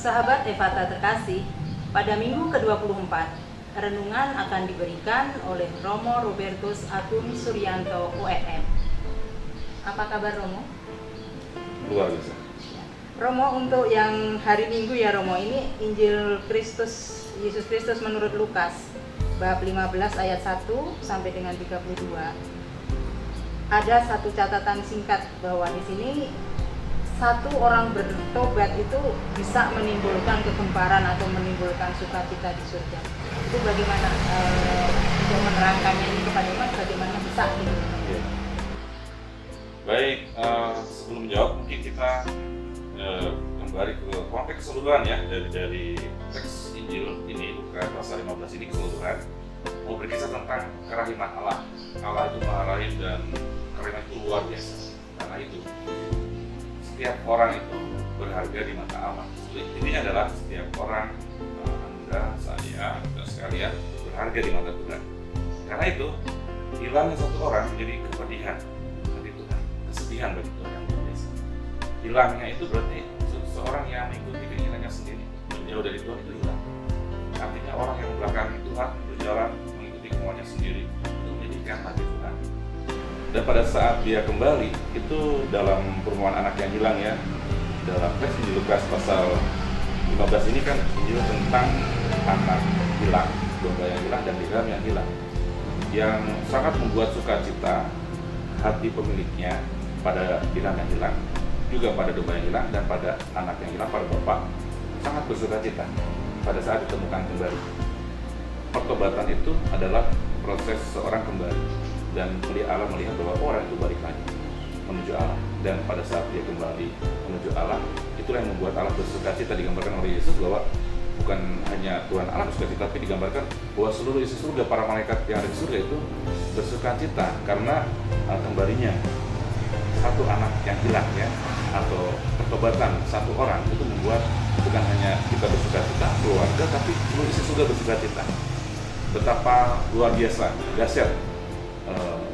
Sahabat Efata terkasih, pada minggu ke-24, renungan akan diberikan oleh Romo Robertus Agung Suryanto, OMM. Apa kabar Romo? Luar biasa. Romo, untuk yang hari Minggu ya Romo, ini Injil Kristus, Yesus Kristus menurut Lukas, bab 15 ayat 1 sampai dengan 32. Ada satu catatan singkat bahwa di sini satu orang bertobat itu bisa menimbulkan kegemparan atau menimbulkan sukacita di surga. Itu bagaimana untuk menerangkannya ini kepada umat, bagaimana bisa gitu? Baik, sebelum menjawab mungkin kita kembali ke konteks keseluruhan ya dari teks Injil ini, Lukas pasal 15 ini keseluruhan mau berkisah tentang kerahiman Allah. Allah itu Maha Rahim dan kerahiman itu luar biasa. Karena itu setiap orang itu berharga di mata Allah. Ini adalah setiap orang, Anda, saya, dan sekalian berharga di mata Tuhan. Karena itu hilangnya satu orang menjadi kepedihan bagi Tuhan, kesedihan bagi Tuhan yang luar biasa. Hilangnya itu berarti seseorang yang mengikuti keinginannya sendiri, menjauh dari Tuhan itu hilang. Artinya orang yang membelakangi Tuhan, berjalan mengikuti kemauannya sendiri, itu menyedihkan hati Tuhan. Dan pada saat dia kembali, itu dalam perumpamaan anak yang hilang ya, dalam teks Injil Lukas pasal 15 ini kan Injil tentang anak hilang, domba yang hilang dan dirham yang hilang, yang sangat membuat sukacita hati pemiliknya pada dirham yang hilang, juga pada domba yang hilang, dan pada anak yang hilang, pada bapak sangat bersukacita pada saat ditemukan kembali. Pertobatan itu adalah proses seorang kembali, dan Allah melihat bahwa orang itu balik lagi menuju Allah, dan pada saat dia kembali menuju Allah, itulah yang membuat Allah bersukacita. Digambarkan oleh Yesus bahwa bukan hanya Tuhan Allah bersukacita, tapi digambarkan bahwa seluruh isi surga, para malaikat yang ada di surga itu bersukacita karena kembalinya satu anak yang hilang ya, atau pertobatan satu orang itu membuat bukan hanya kita bersukacita keluarga, tapi seluruh isi surga bersukacita. Betapa luar biasa, dahsyat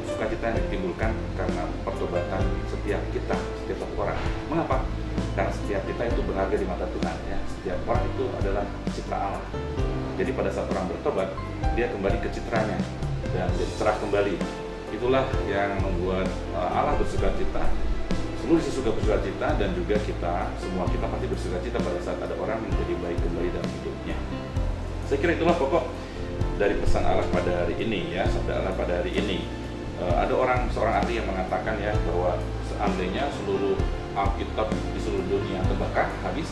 sukacita yang ditimbulkan karena pertobatan setiap kita, setiap orang. Mengapa? Karena setiap kita itu berharga di mata Tuhan ya. Setiap orang itu adalah citra Allah. Jadi pada saat orang bertobat, dia kembali ke citranya dan jadi cerah kembali. Itulah yang membuat Allah bersukacita, seluruh isi surga bersukacita, dan juga kita, semua kita pasti bersukacita pada saat ada orang menjadi baik kembali dalam hidupnya. Saya kira itulah pokok dari pesan Allah pada hari ini ya, sabda Allah pada hari ini. Ada seorang ahli yang mengatakan ya bahwa seandainya seluruh Alkitab di seluruh dunia terbakar habis,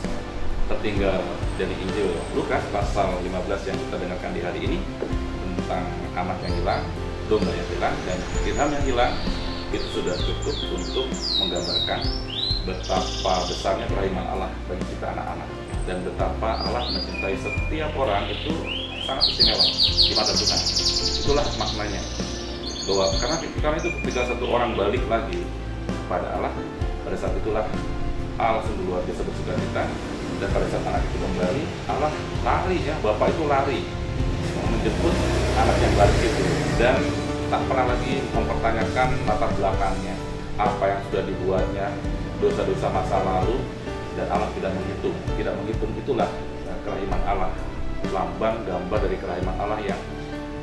tertinggal dari Injil Lukas pasal 15 yang kita dengarkan di hari ini tentang anak yang hilang, domba yang hilang, dan dirham yang hilang, itu sudah cukup untuk menggambarkan betapa besarnya kerahiman Allah bagi kita anak-anak, dan betapa Allah mencintai setiap orang itu sangat istimewa di mata Tuhan. Itulah maknanya, bahwa karena itu ketika satu orang balik lagi pada Allah, pada saat itulah Allah sungguh luar biasa bersukacita. Dan pada saat anak itu kembali, Allah lari ya, bapak itu lari menjemput anak yang balik itu, dan tak pernah lagi mempertanyakan latar belakangnya, apa yang sudah dibuatnya, dosa-dosa masa lalu, dan Allah tidak menghitung. Itulah kerahiman Allah, lambang gambar dari kerahiman Allah yang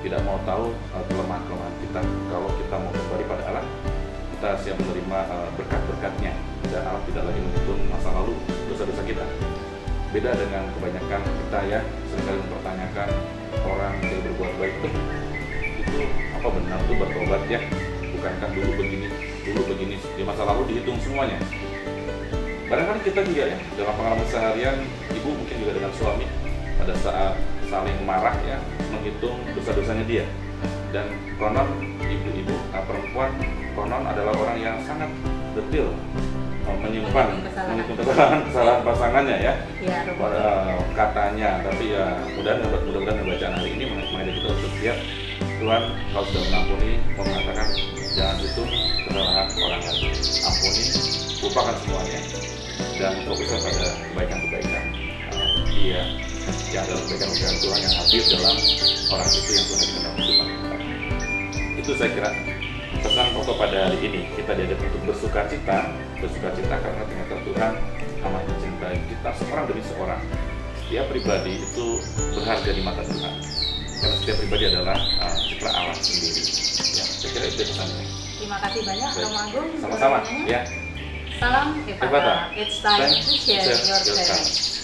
tidak mau tahu kelemahan-kelemahan kita. Kalau kita mau kembali pada Allah, kita siap menerima berkat-berkatnya, dan Allah tidak lagi menghitung masa lalu, dosa-dosa kita. Beda dengan kebanyakan kita ya, seringkali mempertanyakan orang yang berbuat baik itu apa benar tuh bertobat ya? Bukankah dulu begini di masa lalu dihitung semuanya? Barangkali kita juga ya, dalam pengalaman seharian, ibu mungkin juga dengan suami, pada saat saling marah ya, menghitung dosa-dosanya dia. Dan konon ibu-ibu, perempuan konon adalah orang yang sangat detail menyimpan kesalahan pasangannya ya, katanya. Tapi ya mudah-mudahan bacaan hari ini mengajak kita untuk siap. Tuhan kalau sudah mengampuni, mengatakan jangan hitung kesalahan orang lain, ampuni, lupakan semuanya, dan fokuskan pada kebaikan-kebaikan dia yang adalah kebaikan-kebaikan Tuhan yang hadir dalam orang itu yang Tuhan kenal kehidupan kita. Itu saya kira pesan pokok pada hari ini. Kita diajak untuk bersukacita karena ternyata Tuhan amat mencintai dan kita seorang demi seorang, setiap pribadi itu berharga di mata Tuhan. Karena setiap pribadi adalah cipta Allah sendiri. Ya, saya kira itu pesannya. Terima kasih banyak Romo Agung. Sama-sama ya. Salam Evata. It's time to share your talent.